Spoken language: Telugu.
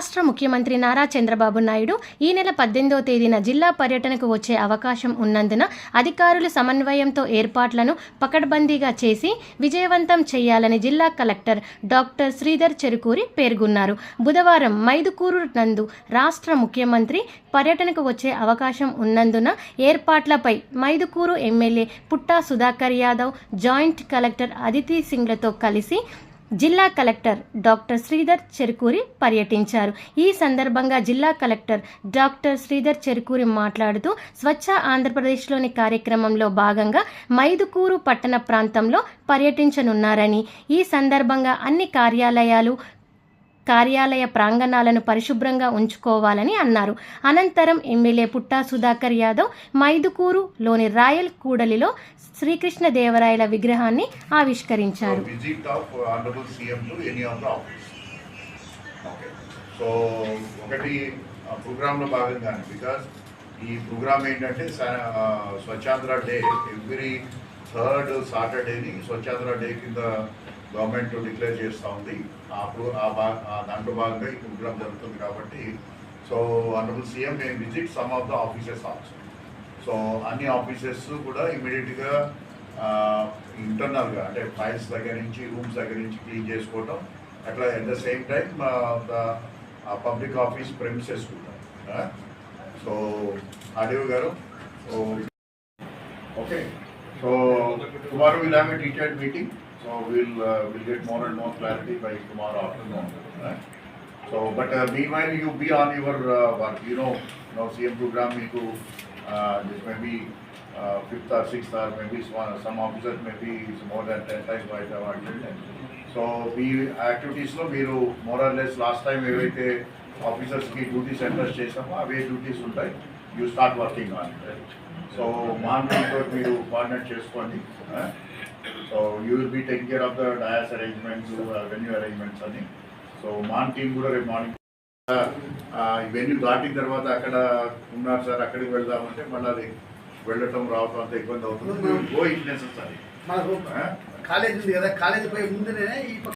రాష్ట్ర ముఖ్యమంత్రి నారా చంద్రబాబు నాయుడు ఈ నెల 18వ తేదీన జిల్లా పర్యటనకు వచ్చే అవకాశం ఉన్నందున అధికారులు సమన్వయంతో ఏర్పాట్లను పకడ్బందీగా చేసి విజయవంతం చేయాలని జిల్లా కలెక్టర్ డాక్టర్ శ్రీధర్ చెరుకూరి పేర్కొన్నారు. బుధవారం మైదుకూరు నందు రాష్ట్ర ముఖ్యమంత్రి పర్యటనకు వచ్చే అవకాశం ఉన్నందున ఏర్పాట్లపై Mydukur MLA Putta Sudhakar Yadav, joint collector Aditi సింగ్లతో కలిసి జిల్లా కలెక్టర్ డాక్టర్ శ్రీధర్ చెరుకూరి పర్యటించారు. ఈ సందర్భంగా జిల్లా కలెక్టర్ డాక్టర్ శ్రీధర్ చెరుకూరి మాట్లాడుతూ స్వచ్ఛ ఆంధ్రప్రదేశ్లోని కార్యక్రమంలో భాగంగా మైదుకూరు పట్టణ ప్రాంతంలో పర్యటించనున్నారని, ఈ సందర్భంగా అన్ని కార్యాలయ ప్రాంగణాలను పరిశుభ్రంగా ఉంచుకోవాలని అన్నారు. అనంతరం ఎమ్మెల్యే పుట్టా సుధాకర్ యాదవ్ మైదుకూరులోని రాయల్ కూడలిలో శ్రీకృష్ణదేవరాయల విగ్రహాన్ని ఆవిష్కరించారు. ఈ ప్రోగ్రామ్ ఏంటంటే స్వచ్ఛాంధ్ర డే, ఎవ్రీ థర్డ్ సాటర్డేని స్వచ్ఛాంధ్ర డే కింద గవర్నమెంట్ డిక్లేర్ చేస్తూ ఉంది. దాంట్లో భాగంగా ఈ ప్రోగ్రామ్ జరుగుతుంది కాబట్టి so honourable CM may visit some of the offices also. So అన్ని ఆఫీసెస్ కూడా ఇమీడియట్గా ఇంటర్నల్గా అంటే ఫైల్స్ దగ్గర నుంచి, రూమ్స్ దగ్గర నుంచి క్లీన్ చేసుకోవటం, అట్లా at the same time public office premises కూడా. సో ఆర్డీఓ గారు, okay, so tomorrow will have a detailed meeting. So we'll get more and more clarity by tomorrow afternoon. Right? So, but meanwhile you be on your work. You know, CM program this may be 5th or 6th or maybe some officers maybe more than 10 times by the attendance. So we activities lo meeru more or less last time evaithe officers ki duties centers chesamo ave duties untai, you start working on it. Right? So marketing ko meeru coordinate cheskondi. So you will be taking care of the DIAS arrangements, venue arrangements అని. సో మాన్ టీమ్ కూడా రేపు మార్నింగ్ వెన్యూ దాటిన తర్వాత అక్కడ ఉన్నారు సార్, అక్కడికి వెళ్దామంటే మళ్ళీ అది వెళ్ళటం రావటం అంత ఇబ్బంది అవుతుంది. Go it necessary. మనకు కాలేజ్ ఉంది కదా, కాలేజ్ పోయి ముందునే ఈ